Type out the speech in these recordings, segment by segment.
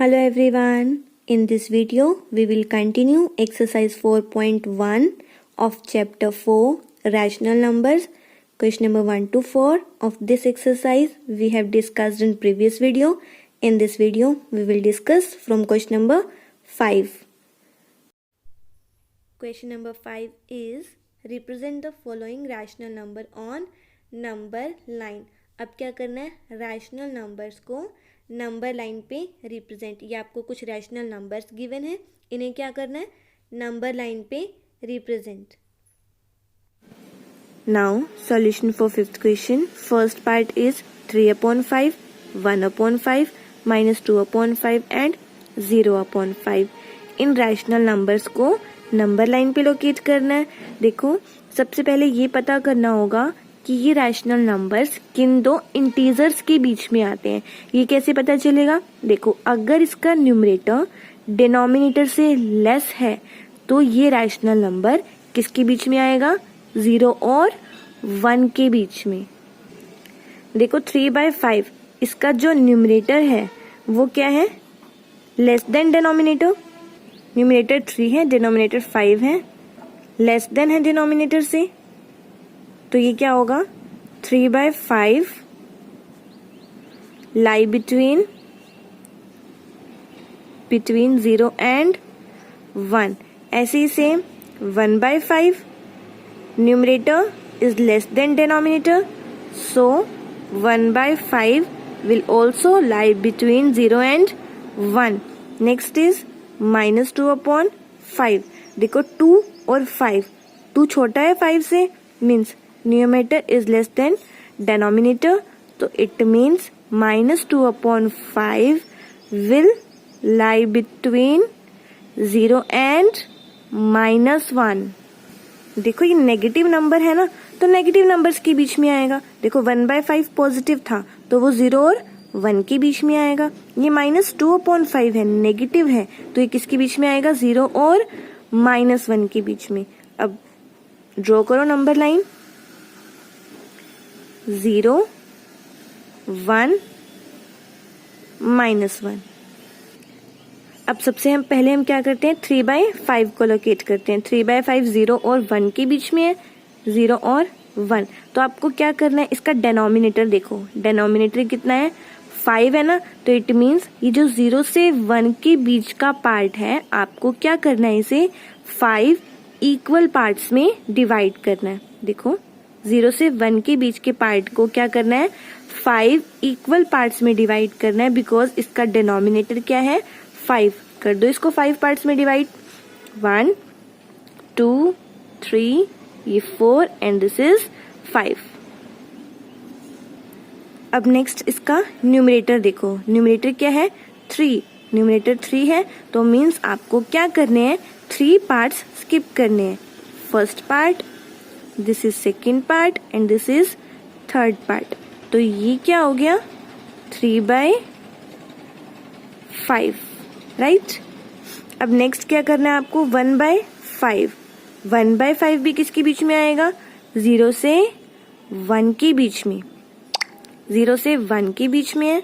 Hello everyone. In this video, we will continue exercise 4.1 of chapter 4 rational numbers. Question number 1 to 4 of this exercise we have discussed in previous video. In this video, we will discuss from question number 5. Question number 5 is represent the following rational number on number line. अब क्या करना है, rational numbers को number line पे represent. ये आपको कुछ rational numbers given है, इन्हें क्या करना है, नंबर लाइन पे represent. Now solution for fifth question. First part is 3/5, 1/5, -2/5 and 0/5। In rational numbers को नंबर लाइन पे लोकेट करना है। देखो, सबसे पहले ये पता करना होगा कि ये रैशनल नंबर्स किन दो इंटीजर्स के बीच में आते हैं। ये कैसे पता चलेगा? देखो, अगर इसका न्यूमरेटर डिनोमिनेटर से लेस है तो ये रैशनल नंबर किसके बीच में आएगा? 0 और 1 के बीच में। देखो 3/5, इसका जो न्यूमरेटर है वो क्या है? Less than denominator. न्यूमरेटर 3 है, डिनोमिनेटर 5 है, लेस देन है डिनोमिनेटर से, तो ये क्या होगा? 3/5 लाई बिटवीन 0 एंड 1। ऐसे ही same 1/5 numerator is less than denominator, so 1/5 will also lie between 0 and 1। Next is -2/5। देखो 2 और 5, 2 छोटा है 5 से, means numerator is less than denominator, तो it means -2/5 will lie between 0 and -1। देखो ये नेगेटिव नंबर है ना, तो नेगेटिव नंबर्स के बीच में आएगा। देखो 1/5 पॉजिटिव था तो वो 0 और 1 के बीच में आएगा। ये -2/5 है, नेगेटिव है, तो ये किसके बीच में आएगा? 0 और -1 के बीच में। अब ड्रॉ करो नंबर लाइन। 0, 1, -1। अब सबसे पहले हम क्या करते हैं? 3/5 को लोकेट करते हैं। 3/5 0 और 1 के बीच में है, 0 और 1। तो आपको क्या करना है, इसका डिनोमिनेटर देखो, डिनोमिनेटर कितना है? 5 है ना, तो इट मीन्स ये जो 0 से 1 के बीच का पार्ट है, आपको क्या करना है, इसे 5 इक्वल पार्ट्स में डिवाइड करना है। देखो 0 से 1 के बीच के पार्ट को क्या करना है? 5 इक्वल पार्ट्स में डिवाइड करना है, बिकॉज इसका डिनोमिनेटर क्या है? 5। कर दो इसको 5 पार्ट्स में डिवाइड। 1, 2, 3, ये 4 एंड दिस इज 5। अब नेक्स्ट इसका न्यूमरेटर देखो, न्यूमरेटर क्या है? 3। न्यूमरेटर 3 है, तो मीन्स आपको क्या करने हैं? 3 पार्ट्स स्किप करने हैं। First part, this is second part and this is third part. तो ये क्या हो गया? 3/5, राइट। अब नेक्स्ट क्या करना है आपको? 1/5। 1/5 भी किसके बीच में आएगा? 0 से 1 के बीच में। 0 से 1 के बीच में है।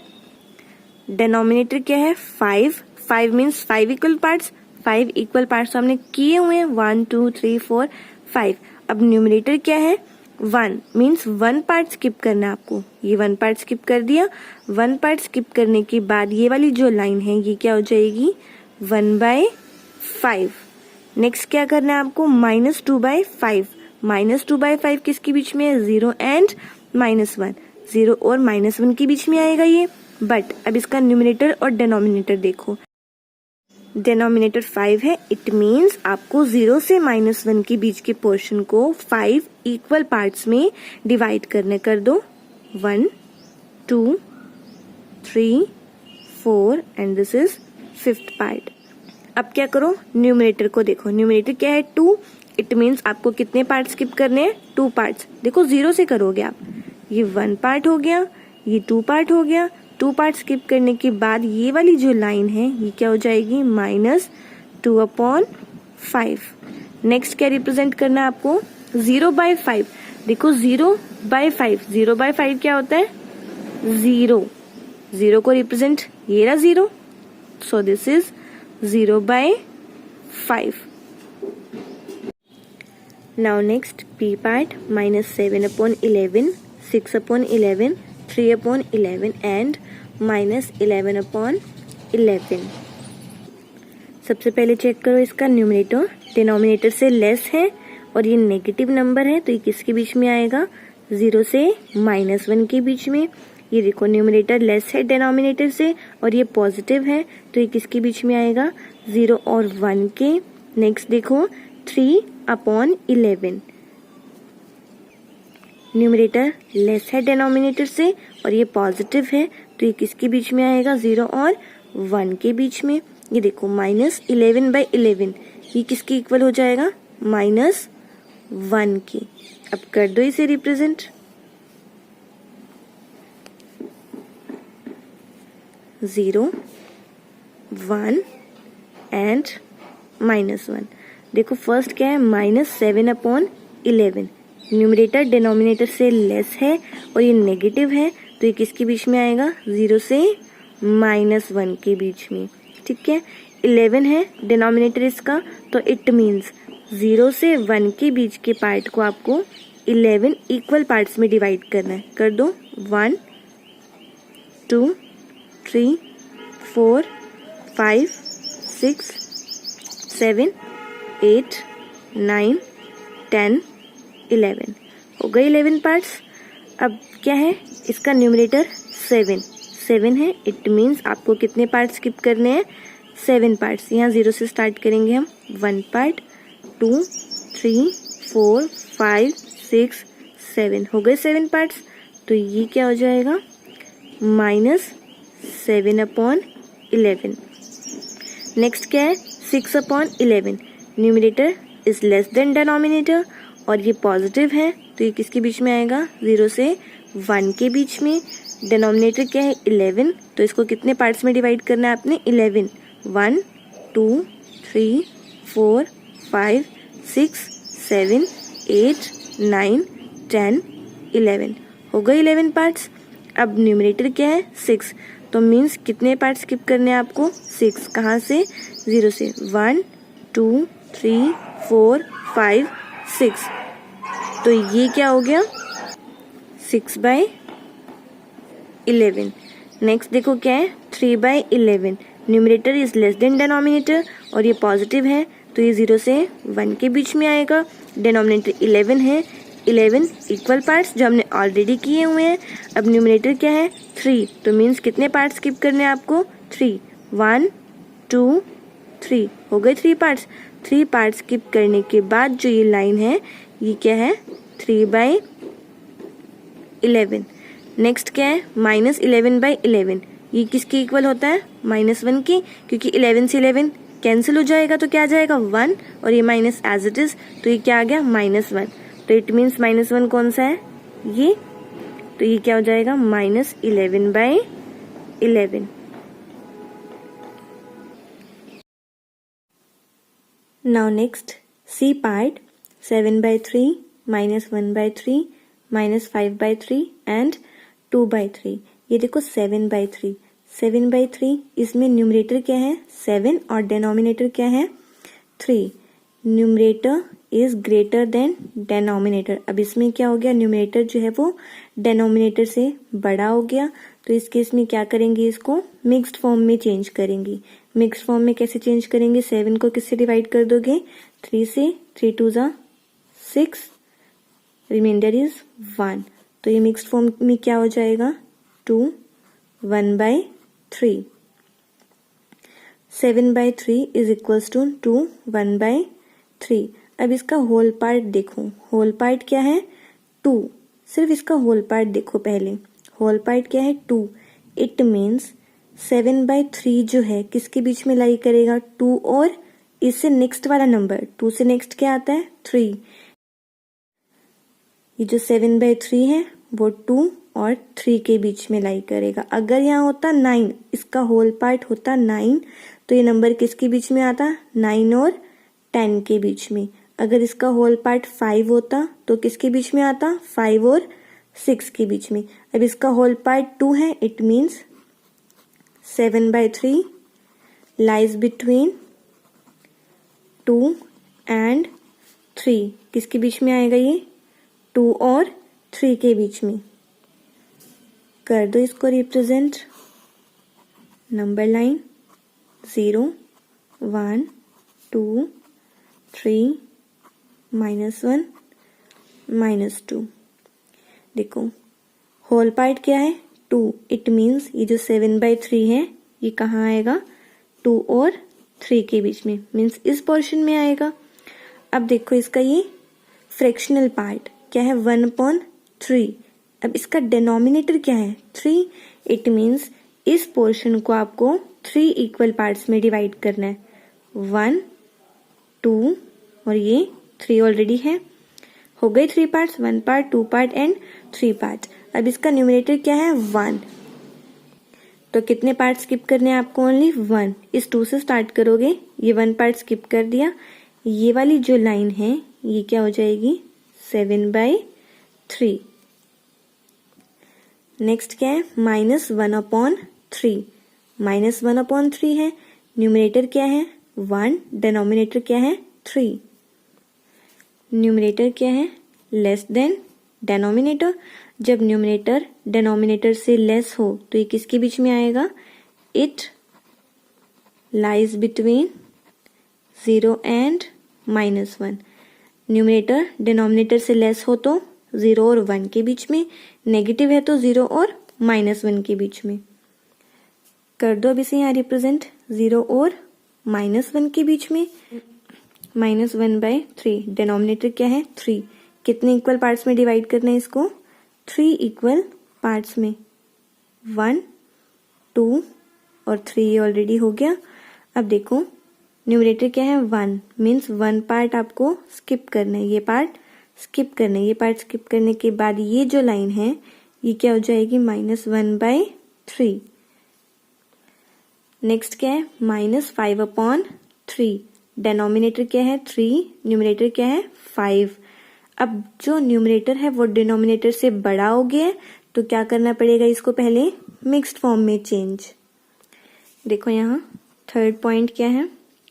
डिनोमिनेटर क्या है? 5। 5 means 5 equal parts. 5 equal parts हमने किए हुए हैं, 1, 2, 3, 4, 5। अब न्यूमरेटर क्या है? 1 मीन्स 1 पार्ट स्किप करना है आपको। ये 1 पार्ट स्किप कर दिया। 1 पार्ट स्किप करने के बाद ये वाली जो लाइन है ये क्या हो जाएगी? 1/5। नेक्स्ट क्या करना है आपको? -2/5। -2/5 किसके बीच में है? 0 एंड -1। 0 और -1 के बीच में आएगा ये। बट अब इसका न्यूमरेटर और डिनोमिनेटर देखो, डिनोमिनेटर 5 है, इट मीन्स आपको 0 से -1 के बीच के पोर्शन को 5 इक्वल पार्ट्स में डिवाइड करने। कर दो 1, 2, 3, 4 and this is 5th part. अब क्या करो? न्यूमरेटर को देखो, न्यूमरेटर क्या है? 2। इट मीन्स आपको कितने पार्ट स्किप करने हैं? 2 पार्ट्स। देखो 0 से करोगे आप, ये 1 पार्ट हो गया, ये 2 पार्ट हो गया। 2 पार्ट स्किप करने के बाद ये वाली जो लाइन है ये क्या हो जाएगी? -2/5। नेक्स्ट क्या रिप्रेजेंट करना है आपको? 0/5। देखो 0/5, 0/5 क्या होता है? 0। 0 को रिप्रेजेंट, ये रहा 0, So this is 0/5. Now next P part, minus 7/11, 6/11, 3/11 and minus 11/11. सबसे पहले चेक करो इसका न्यूमरेटर डिनोमिनेटर से लेस है और ये नेगेटिव नंबर है, तो ये किसके बीच में आएगा? 0 से -1 के बीच में। ये देखो न्यूमरेटर लेस है डिनोमिनेटर से और ये पॉजिटिव है, तो ये किसके बीच में आएगा? 0 और 1 के। नेक्स्ट देखो 3/11, न्यूमरेटर लेस है डिनोमिनेटर से और ये पॉजिटिव है, तो ये किसके बीच में आएगा? 0 और 1 के बीच में। ये देखो -11/11, ये किसके इक्वल हो जाएगा? -1 के। अब कर दो इसे रिप्रेजेंट। 0, 1 एंड -1। देखो फर्स्ट क्या है? -7/11, न्यूमरेटर डिनोमिनेटर से लेस है और ये नेगेटिव है, तो ये किसके बीच में आएगा? 0 से -1 के बीच में। ठीक है, 11 है डिनोमिनेटर इसका, तो इट मीन्स 0 से 1 के बीच के पार्ट को आपको 11 इक्वल पार्ट्स में डिवाइड करना है। कर दो 1, 2, 3, 4, 5, 6, 7, 8, 9, 10, 11 हो गए 11 पार्ट्स। अब क्या है? इसका न्यूमरेटर 7 है, इट मीन्स आपको कितने पार्ट स्किप करने हैं? 7 पार्ट्स। यहाँ 0 से स्टार्ट करेंगे हम। 1 पार्ट, 2, 3, 4, 5, 6, 7 हो गए 7 पार्ट्स। तो ये क्या हो जाएगा? -7/11। नेक्स्ट क्या है? 6/11, numerator is less than denominator और ये पॉजिटिव है, तो ये किसके बीच में आएगा? 0 से 1 के बीच में। डिनोमिनेटर क्या है? 11, तो इसको कितने पार्ट्स में डिवाइड करना है आपने? 11। 1, 2, 3, 4, 5, 6, 7, 8, 9, 10, 11 हो गए 11 पार्ट्स। अब न्यूमरेटर क्या है? 6, तो मीन्स कितने पार्ट्स स्किप करने हैं आपको? 6। कहाँ से? 0 से। 1, 2, 3, 4, 5, 6, तो ये क्या हो गया? 6/11। नेक्स्ट देखो क्या है? 3/11, numerator is less than denominator और ये पॉजिटिव है, तो ये 0 से 1 के बीच में आएगा। डिनोमिनेटर 11 है, 11 इक्वल पार्ट्स जो हमने ऑलरेडी किए हुए हैं। अब न्यूमरेटर क्या है? 3, तो मीन्स कितने पार्ट्स स्किप करने हैं आपको? 3। 1, 2, 3 हो गए 3 पार्ट्स। 3 पार्ट्स स्किप करने के बाद जो ये लाइन है, ये क्या है? 3/11। नेक्स्ट क्या है? -11/11, ये किसके इक्वल होता है? -1 के, क्योंकि 11 से 11 कैंसिल हो जाएगा, तो क्या आ जाएगा? 1 और ये माइनस एज इट इज, तो ये क्या आ गया? -1। तो इट मीन्स -1 कौन सा है? ये, तो ये क्या हो जाएगा? -11/11। Now next C part, 7/3, -1/3, -5/3 and 2/3। ये देखो 7/3, 7/3, इसमें न्यूमरेटर क्या है? 7 और डिनोमिनेटर क्या है? 3। Numerator is greater than denominator. अब इसमें क्या हो गया? न्यूमरेटर जो है वो डिनोमिनेटर से बड़ा हो गया, तो इस केस में क्या करेंगे? इसको मिक्स्ड फॉर्म में चेंज करेंगे। मिक्स्ड फॉर्म में कैसे चेंज करेंगे? 7 को किससे डिवाइड कर दोगे? 3 से। 3 2 ज़ा 6, रिमाइंडर इज 1, तो ये मिक्स्ड फॉर्म में क्या हो जाएगा? 2, 1/3। 7/3 इज इक्वल्स टू 2, 1/3। अब इसका होल पार्ट देखो। होल पार्ट क्या है? 2। सिर्फ इसका होल पार्ट देखो पहले। होल पार्ट क्या है? 2। इट मीन्स 7/3 जो है किसके बीच में लाई करेगा? 2 और इससे नेक्स्ट वाला नंबर। 2 से नेक्स्ट क्या आता है? 3। ये जो 7/3 है वो 2 और 3 के बीच में लाई करेगा। अगर यहाँ होता 9, इसका होल पार्ट होता 9, तो ये नंबर किसके बीच में आता? 9 और 10 के बीच में। अगर इसका होल पार्ट 5 होता तो किसके बीच में आता? 5 और 6 के बीच में। अब इसका होल पार्ट 2 है, it means 7/3 lies between 2 and 3। किसके बीच में आएगा ये? 2 और 3 के बीच में। कर दो इसको रिप्रेजेंट। Number line 0 1 2 3 -1 -2। देखो होल पार्ट क्या है? 2। इट मीन्स ये जो 7/3 है ये कहाँ आएगा? 2 और 3 के बीच में, मीन्स इस पोर्शन में आएगा। अब देखो इसका ये फ्रैक्शनल पार्ट क्या है? 1/3। अब इसका डिनोमिनेटर क्या है? 3। इट मीन्स इस पोर्शन को आपको 3 इक्वल पार्ट्स में डिवाइड करना है। 1 2 और ये 3 ऑलरेडी है। हो गए 3 parts, 1 part 2 part and 3 part. अब इसका न्यूमरेटर क्या है? 1। तो कितने पार्ट स्किप करने हैं आपको? ओनली 1। इस 2 से स्टार्ट करोगे, ये 1 पार्ट स्किप कर दिया। ये वाली जो लाइन है ये क्या हो जाएगी? 7/3। नेक्स्ट क्या है? -1/3। -1/3 है। न्यूमरेटर क्या है? 1। डिनोमिनेटर क्या है? 3। न्यूमरेटर क्या है? Less than denominator. जब न्यूमरेटर डिनोमिनेटर से लेस हो तो ये किसके बीच में आएगा? It lies between 0 and -1। Numerator denominator से लेस हो तो 0 और 1 के बीच में, नेगेटिव है तो 0 और -1 के बीच में। कर दो अब इसे यहाँ रिप्रेजेंट 0 और -1 के बीच में। -1/3। डिनोमिनेटर क्या है? 3। कितने इक्वल पार्ट्स में डिवाइड करना है इसको? 3 इक्वल पार्ट्स में। 1 2 और 3 ऑलरेडी हो गया। अब देखो न्यूमरेटर क्या है? 1। मीन्स 1 पार्ट आपको स्किप करना है, ये पार्ट स्किप करना है। ये पार्ट स्किप करने के बाद ये जो लाइन है ये क्या हो जाएगी? -1/3। नेक्स्ट क्या है? -5/3। डिनोमिनेटर क्या है? 3। न्यूमरेटर क्या है? 5। अब जो न्यूमरेटर है वो डिनोमिनेटर से बड़ा हो गया है तो क्या करना पड़ेगा? इसको पहले मिक्स्ड फॉर्म में चेंज। देखो यहाँ थर्ड पॉइंट क्या है?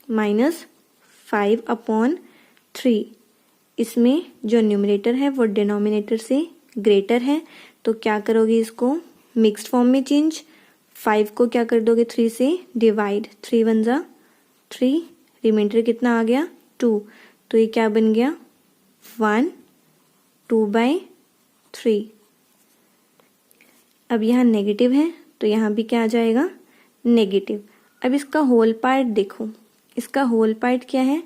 -5/3। इसमें जो न्यूमरेटर है वो डिनोमिनेटर से ग्रेटर है तो क्या करोगे? इसको मिक्स्ड फॉर्म में चेंज। 5 को क्या कर दोगे? 3 से डिवाइड। 3 1 जा 3, रिमाइंडर कितना आ गया? 2। तो ये क्या बन गया? 1 2/3। अब यहाँ नेगेटिव है तो यहाँ भी क्या आ जाएगा? नेगेटिव। अब इसका होल पार्ट देखो, इसका होल पार्ट क्या है?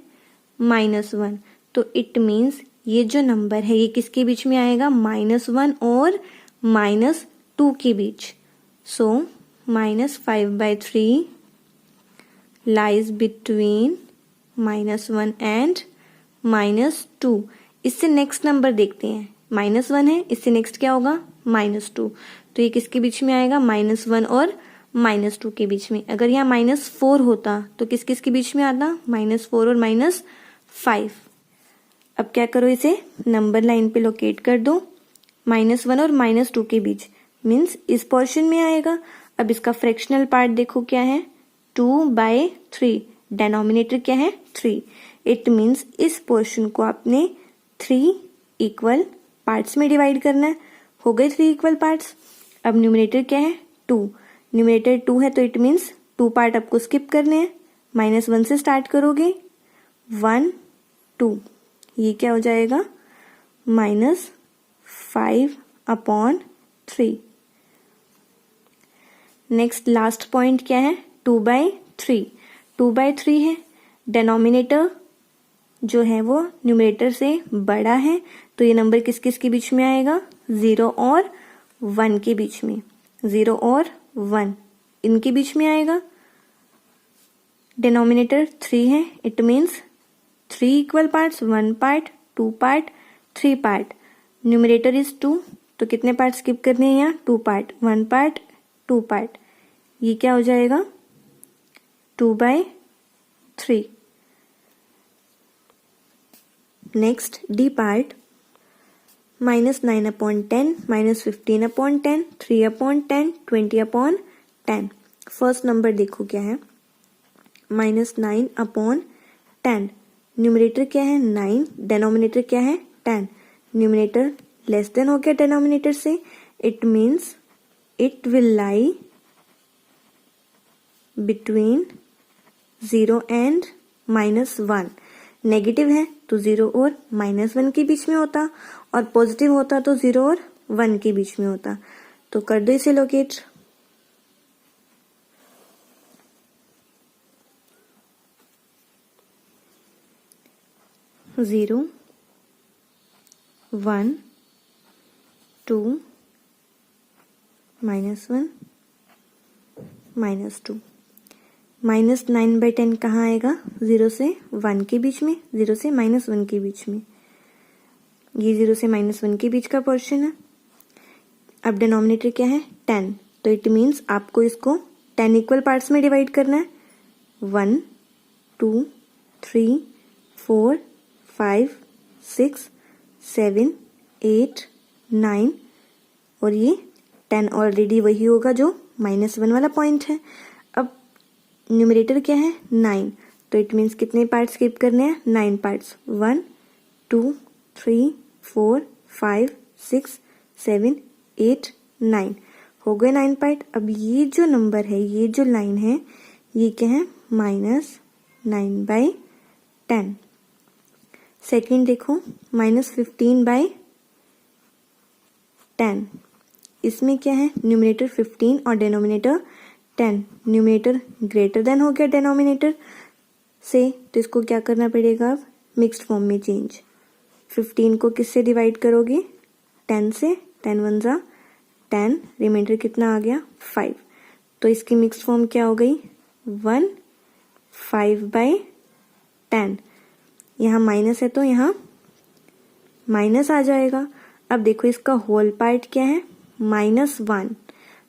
-1। तो इट मीन्स ये जो नंबर है ये किसके बीच में आएगा? -1 और -2 के बीच। सो -5/3 lies between -1 and -2। इससे नेक्स्ट नंबर देखते हैं। -1 है, इससे नेक्स्ट क्या होगा? -2। तो ये किसके बीच में आएगा? -1 और -2 के बीच में। अगर यहाँ -4 होता तो किस किस के बीच में आता? -4 और -5। अब क्या करो? इसे नंबर लाइन पे लोकेट कर दो। -1 और -2 के बीच, मीन्स इस पोर्शन में आएगा। अब इसका फ्रैक्शनल पार्ट देखो क्या है? 2/3। डिनोमिनेटर क्या है? 3। इट मीन्स इस पोर्शन को आपने 3 इक्वल पार्ट्स में डिवाइड करना है। हो गए 3 इक्वल पार्ट्स। अब न्यूमरेटर क्या है? 2। न्यूमरेटर 2 है तो इट मीन्स 2 पार्ट आपको स्किप करने हैं। -1 से स्टार्ट करोगे। 1 2, ये क्या हो जाएगा? -5/3। नेक्स्ट लास्ट पॉइंट क्या है? 2/3। 2/3 है। डिनोमिनेटर जो है वो न्यूमरेटर से बड़ा है तो ये नंबर किस किस के बीच में आएगा? 0 और 1 के बीच में। 0 और 1 इनके बीच में आएगा। डिनोमिनेटर 3 है, it means 3 equal parts, 1 part 2 part 3 part. Numerator is 2 तो कितने पार्ट स्किप करने हैं यहाँ? 2 पार्ट, 1 पार्ट 2 पार्ट। ये क्या हो जाएगा? 2/3। Next D part, -9/10, -15/10, 3/10, 20/10। First number देखो क्या है? -9/10। न्यूमरेटर क्या है 9, डिनोमिनेटर क्या है 10। न्यूमरेटर लेस देन हो गया डिनोमिनेटर से, it means it will lie between 0 and -1। Negative है तो 0 और -1 के बीच में होता, और पॉजिटिव होता तो 0 और 1 के बीच में होता। तो कर दो इसे लोकेट। 0 1 2 -1 -2। -9/10 कहाँ आएगा? 0 से 1 के बीच में, 0 से -1 के बीच में। ये 0 से -1 के बीच का पोर्शन है। अब डिनोमिनेटर क्या है 10, तो इट मीन्स आपको इसको 10 इक्वल पार्ट्स में डिवाइड करना है। 1 2 3 4 5 6 7 8 9, और ये 10 ऑलरेडी वही होगा जो -1 वाला पॉइंट है। अब न्यूमरेटर क्या है 9, तो इट मीन्स कितने पार्ट्स स्किप करने हैं? 9 पार्ट्स। 1 2 3 4 5 6 7 8 9 हो गए 9 पार्ट। अब ये जो नंबर है, ये जो लाइन है, ये क्या है? -9/10। सेकेंड देखो -15/10। इसमें क्या है? न्यूमरेटर 15 और डिनोमिनेटर 10। न्यूमरेटर ग्रेटर देन हो गया डिनोमिनेटर से, तो इसको क्या करना पड़ेगा? अब मिक्स्ड फॉर्म में चेंज। 15 को किससे डिवाइड करोगे? 10 से। 10 1 जा 10, रिमाइंडर कितना आ गया? 5। तो इसकी मिक्स्ड फॉर्म क्या हो गई? 1 5/10। यहाँ माइनस है तो यहाँ माइनस आ जाएगा। अब देखो इसका होल पार्ट क्या है? -1।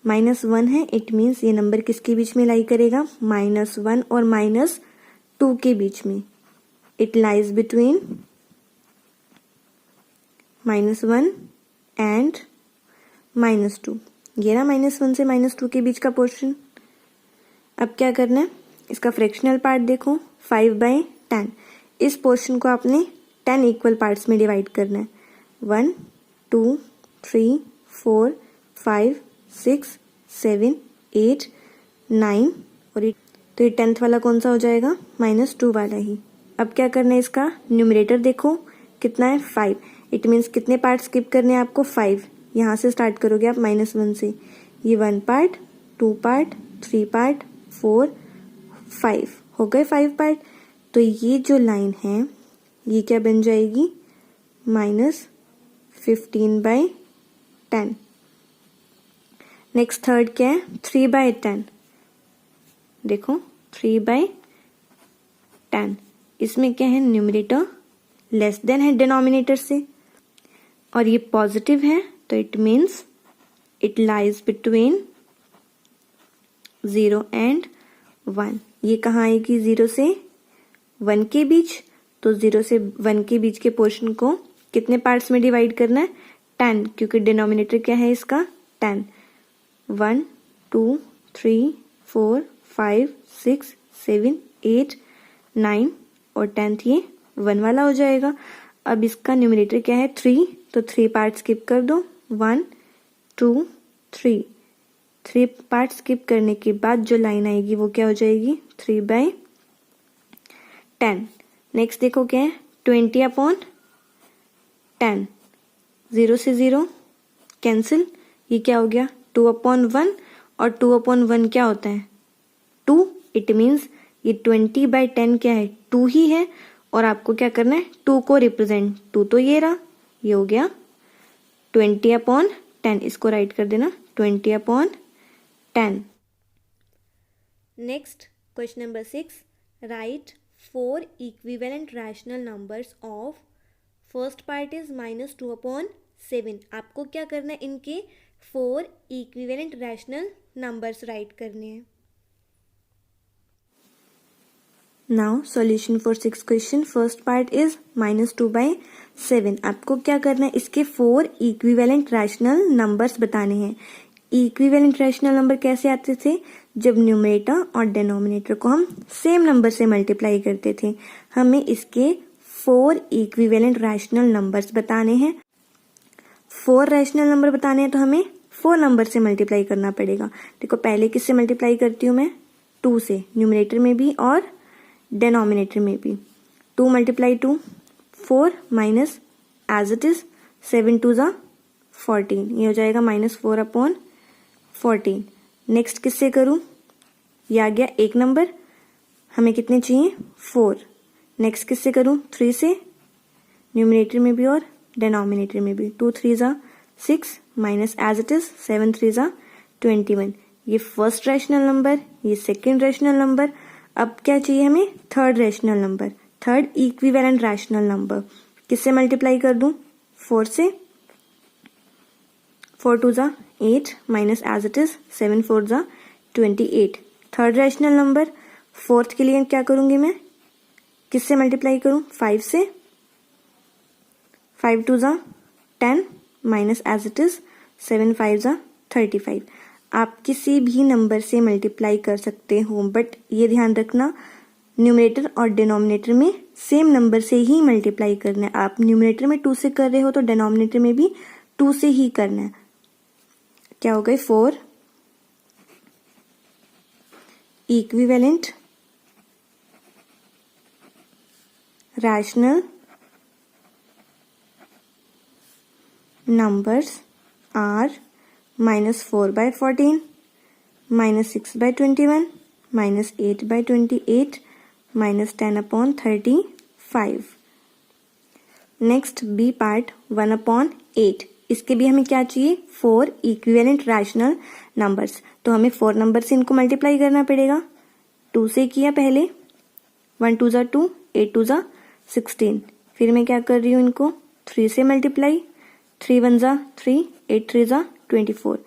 -1 है, इट मीन्स ये नंबर किसके बीच में लाई करेगा? -1 और -2 के बीच में। It lies between -1 and -2। ये रहा -1 से -2 के बीच का पोर्शन। अब क्या करना है? इसका फ्रैक्शनल पार्ट देखो 5/10। इस पोर्शन को आपने 10 इक्वल पार्ट्स में डिवाइड करना है। 1 2 3 4 5 6 7 8 9, और तो ये 10th वाला कौन सा हो जाएगा? -2 वाला ही। अब क्या करना है? इसका न्यूमरेटर देखो कितना है? 5। इट मीन्स कितने पार्ट स्किप करने हैं आपको? 5। यहाँ से स्टार्ट करोगे आप -1 से। ये 1 पार्ट 2 पार्ट 3 पार्ट 4 5 हो गए 5 पार्ट। तो ये जो लाइन है ये क्या बन जाएगी? -15/10। नेक्स्ट थर्ड क्या है? 3/10। देखो 3/10। इसमें क्या है? न्यूमरेटर लेस देन है डिनोमिनेटर से, और ये पॉजिटिव है, तो it means it lies between 0 and 1। ये कहाँ आएगी? 0 से 1 के बीच। तो 0 से 1 के बीच के पोर्शन को कितने पार्ट्स में डिवाइड करना है? 10, क्योंकि डिनोमिनेटर क्या है इसका? 10। 1 2 3 4 5 6 7 8 9, और 10th ये 1 वाला हो जाएगा। अब इसका न्यूमरेटर क्या है? 3, तो 3 पार्ट स्किप कर दो। 1 2 3 3 पार्ट स्किप करने के बाद जो लाइन आएगी वो क्या हो जाएगी? 3/10। नेक्स्ट देखो क्या है? 20/10। 0 से 0 कैंसिल, ये क्या हो गया? 2/1, और 2/1 क्या होता है? 2। इट मीन्स ये 20/10 क्या है? 2 ही है, और आपको क्या करना है? 2 को रिप्रेजेंट। 2 तो ये रहा, ये हो गया 20/10। इसको राइट कर देना 20/10। Next question number 6, right 4 equivalent rational numbers of, first part is -2/7। आपको क्या करना है? इनके 4 इक्विवेलेंट रैशनल नंबर्स राइट करने हैं। Now solution for 6 question. First part is -2/7। आपको क्या करना है? इसके 4 इक्विवेलेंट रैशनल नंबर्स बताने हैं। इक्विवेलेंट रैशनल नंबर कैसे आते थे? जब न्यूमरेटर और डिनोमिनेटर को हम सेम नंबर से मल्टीप्लाई करते थे। हमें इसके 4 इक्विवेलेंट रैशनल नंबर्स बताने हैं। 4 रैशनल नंबर बताने हैं तो हमें 4 नंबर से मल्टीप्लाई करना पड़ेगा। देखो पहले किससे मल्टीप्लाई करती हूँ मैं? 2 से, न्यूमरेटर में भी और डिनोमिनेटर में भी। 2 multiply 2 4 minus as it is 7 2 ज़ा 14, ये हो जाएगा -4/14। नेक्स्ट किससे करूं? ये आ गया एक नंबर, हमें कितने चाहिए? 4। नेक्स्ट किससे करूं? 3 से, न्यूमरेटर में भी और डिनोमिनेटर में भी। 2 3 ज़ा 6 माइनस एज इट इज 7 3 ज़ा 21। ये फर्स्ट रैशनल नंबर, ये सेकेंड रैशनल नंबर। अब क्या चाहिए हमें? Third rational number, third equivalent rational number. किससे मल्टीप्लाई कर दूं? 4 से, 4 2 ज़ा 8 माइनस एज इट इज 7 4 ज़ा 28। थर्ड रैशनल नंबर, फोर्थ के लिए क्या करूंगी मैं? किससे मल्टीप्लाई करूं? 5 से, 5 2 ज़ा 10 माइनस एज इट इज 7 5 ज़ा 35। आप किसी भी नंबर से मल्टीप्लाई कर सकते हो, बट ये ध्यान रखना न्यूमरेटर और डिनोमिनेटर में सेम नंबर से ही मल्टीप्लाई करना है। आप न्यूमरेटर में 2 से कर रहे हो तो डिनोमिनेटर में भी 2 से ही करना है। क्या हो गए? 4 equivalent rational numbers are -4/14, -6/21, -8/28, -10/35। Next B part 1/8। इसके भी हमें क्या चाहिए? 4 इक्विवेलेंट रैशनल नंबर्स। तो हमें 4 नंबर से इनको मल्टीप्लाई करना पड़ेगा। 2 से किया पहले, 1 2 ज़ा 2, 8 2 ज़ा 16। फिर मैं क्या कर रही हूँ? इनको 3 से मल्टीप्लाई, 3 1 ज़ा 3, 8 3 ज़ा 24।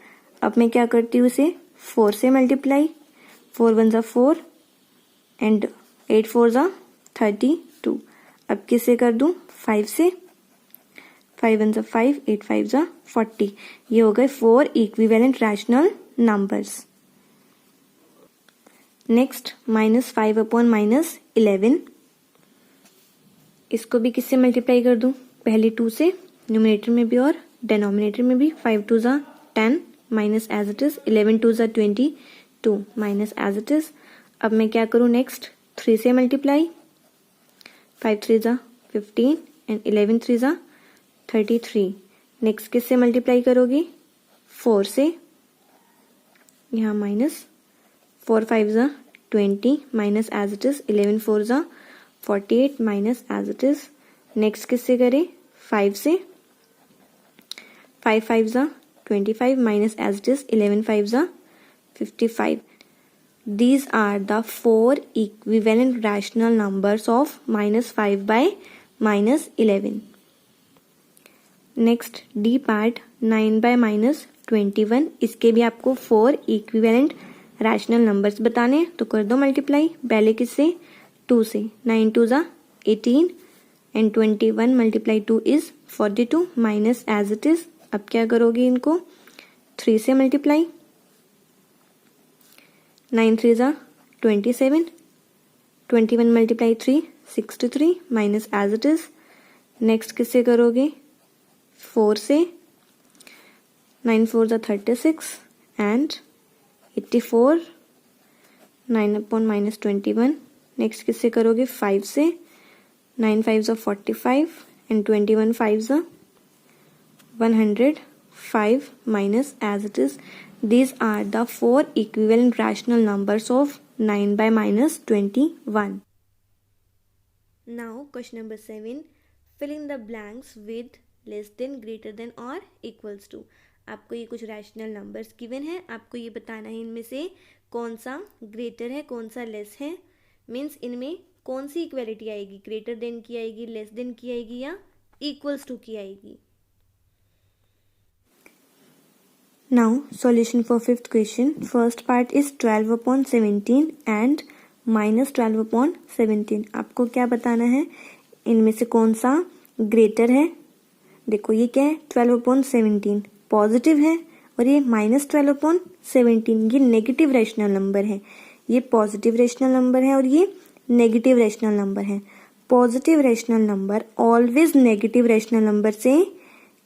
अब मैं क्या करती हूँ? इसे 4 से मल्टीप्लाई, 4 1 ज़ा 4 एंड 8 4 ज़ा 32। अब किससे कर दूं? 5 से, 5 1 ज़ा 5, 8 5 ज़ा 40। ये हो गए 4 इक्विवेलेंट रैशनल नंबर्स। नेक्स्ट -5/-11। इसको भी किससे मल्टीप्लाई कर दूं? पहले 2 से, न्यूमरेटर में भी और डिनोमिनेटर में भी। 5 2 ज़ा 10 माइनस एज इट इज 11 2 ज़ा 22 माइनस एज इट इज। अब मैं क्या करूं? नेक्स्ट 3 से मल्टीप्लाई, 5 3 ज़ा 15 एंड 11 3 ज़ा 33। नेक्स्ट किससे मल्टीप्लाई करोगी? 4 से, यहाँ माइनस 4 5 ज़ा 20 माइनस एज इट इज 11 4 ज़ा 48 minus as it is. Next किससे करें? 5 से, 5 5 ज़ा 25 minus as it is 11 5 ज़ा 55. These are the 4 equivalent rational numbers of -5/-11. Next D part 9/-21. इसके भी आपको 4 equivalent rational numbers बताने, तो कर दो मल्टीप्लाई। पहले किससे? 2 से, 9 2 ज़ा 18 and 21 multiply 2 is 42 minus as it is. अब क्या करोगे? इनको 3 से मल्टीप्लाई, 9 3 ज़ा 27, 21 multiply 3 63 minus as it is. Next किससे करोगे? 4 से, 9 4 ज़ा 36 एंड 84 9/-21। नेक्स्ट किससे करोगे? 5 से, 9 5 ज़ा 45 एंड 21 5 ज़ा 105 minus as it is. These are the 4 equivalent rational numbers of 9/-21. Now question number 7. Fill in the blanks with less than, greater than or equals to. आपको ये कुछ रैशनल नंबर्स गिवन है, आपको ये बताना है इनमें से कौन सा ग्रेटर है, कौन सा लेस है। मीन्स इनमें कौन सी इक्वेलिटी आएगी? ग्रेटर देन की आएगी, लेस देन की आएगी या इक्वल्स टू की आएगी। Now solution for fifth question. First part is 12/17 and -12/17. आपको क्या बताना है? इनमें से कौन सा ग्रेटर है? देखो ये क्या है? 12/17 पॉजिटिव है और ये -12/17 ये नेगेटिव रैशनल नंबर है, ये पॉजिटिव रैशनल नंबर है और ये नेगेटिव रैशनल नंबर है। Positive rational number always negative rational number से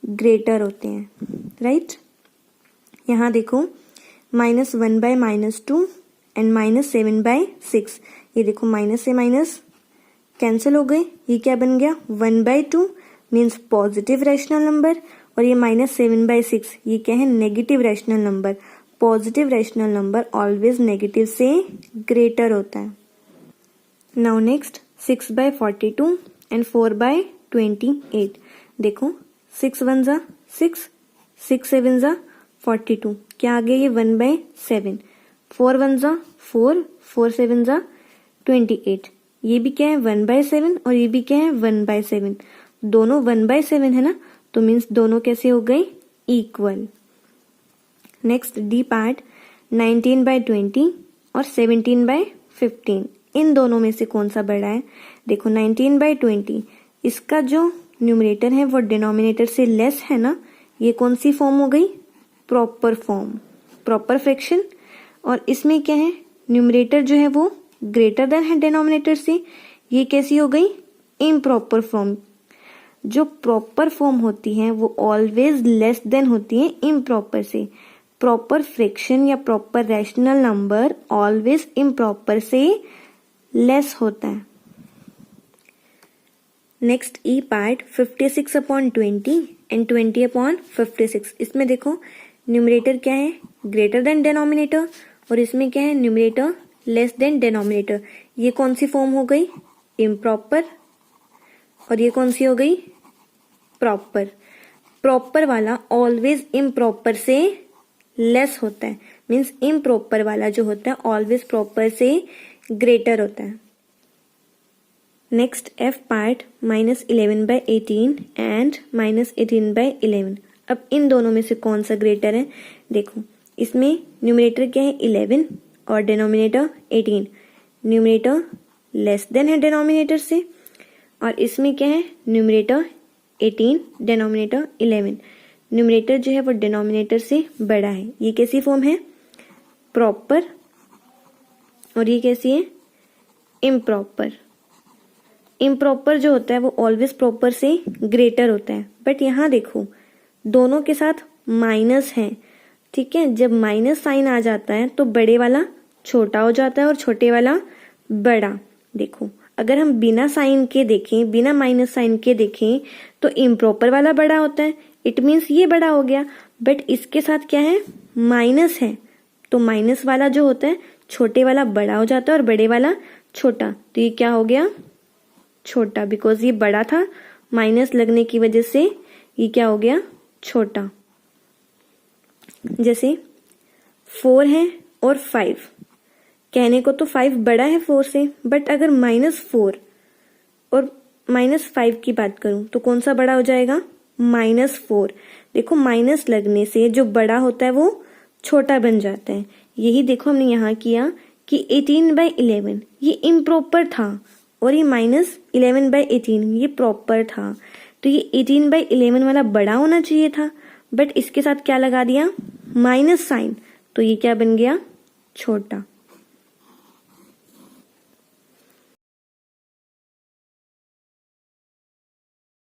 ग्रेटर होते हैं, राइट। यहाँ देखो -1/-2 एंड -7/6, ये देखो माइनस से माइनस कैंसिल हो गए, ये क्या बन गया 1/2 मीन्स पॉजिटिव रैशनल नंबर, और ये -7/6 ये क्या है negative rational number. Positive rational number always negative से ग्रेटर होता है। नाउ नेक्स्ट 6/42 एंड 4/28, देखो 6 1 जा 6, 6 7 जा 42, क्या आ गया ये 1/7, 4 1 जा 4, 4 7 जा 28, ये भी क्या है 1/7 और ये भी क्या है 1/7, दोनों 1/7 है ना, तो मीन्स दोनों कैसे हो गए इक्वल। नेक्स्ट डी पार्ट 19/20 और 17/15, इन दोनों में से कौन सा बड़ा है। देखो 19/20 इसका जो न्यूमरेटर है वो डिनोमिनेटर से लेस है ना, ये कौन सी फॉर्म हो गई प्रॉपर फॉर्म, प्रॉपर फ्रैक्शन। और इसमें क्या है न्यूमरेटर जो है वो ग्रेटर देन है डिनोमिनेटर से, ये कैसी हो गई इम्प्रॉपर फॉर्म। जो प्रॉपर फॉर्म होती है वो ऑलवेज लेस देन होती है इम्प्रॉपर से। प्रॉपर फ्रैक्शन या proper rational number always improper से लेस होता है। नेक्स्ट ई पार्ट 56/20 एंड 20/56, इसमें देखो न्यूमरेटर क्या है ग्रेटर देन डिनोमिनेटर और इसमें क्या है न्यूमरेटर लेस देन डिनोमिनेटर। ये कौन सी फॉर्म हो गई इम्प्रॉपर और ये कौन सी हो गई प्रॉपर। प्रॉपर वाला ऑलवेज इम्प्रॉपर से लेस होता है, मीन्स इम्प्रॉपर वाला जो होता है ऑलवेज प्रॉपर से ग्रेटर होता है। नेक्स्ट एफ पार्ट -11/18 एंड -18/11, अब इन दोनों में से कौन सा ग्रेटर है। देखो इसमें न्यूमरेटर क्या है 11 और डिनोमिनेटर 18, न्यूमरेटर लेस देन है डिनोमिनेटर से, और इसमें क्या है न्यूमरेटर 18 डिनोमिनेटर 11, न्यूमरेटर जो है वो डिनोमिनेटर से बड़ा है। ये कैसी फॉर्म है प्रॉपर और ये कैसी है इम्प्रॉपर। इम्प्रॉपर जो होता है वो ऑलवेज प्रॉपर से ग्रेटर होता है, बट यहाँ देखो दोनों के साथ माइनस है, ठीक है। जब माइनस साइन आ जाता है तो बड़े वाला छोटा हो जाता है और छोटे वाला बड़ा। देखो अगर हम बिना साइन के देखें, बिना माइनस साइन के देखें तो इम्प्रॉपर वाला बड़ा होता है, इट मीन्स ये बड़ा हो गया, बट इसके साथ क्या है माइनस है, तो माइनस वाला जो होता है छोटे वाला बड़ा हो जाता है और बड़े वाला छोटा, तो ये क्या हो गया छोटा, बिकॉज ये बड़ा था माइनस लगने की वजह से ये क्या हो गया छोटा। जैसे 4 है और 5, कहने को तो 5 बड़ा है 4 से, बट अगर -4 और -5 की बात करूं तो कौन सा बड़ा हो जाएगा -4। देखो माइनस लगने से जो बड़ा होता है वो छोटा बन जाता है। यही देखो हमने यहाँ किया कि 18/11 ये इम्प्रॉपर था और ये -11/18 ये प्रॉपर था, तो ये 18/11 वाला बड़ा होना चाहिए था, बट इसके साथ क्या लगा दिया माइनस साइन, तो ये क्या बन गया छोटा।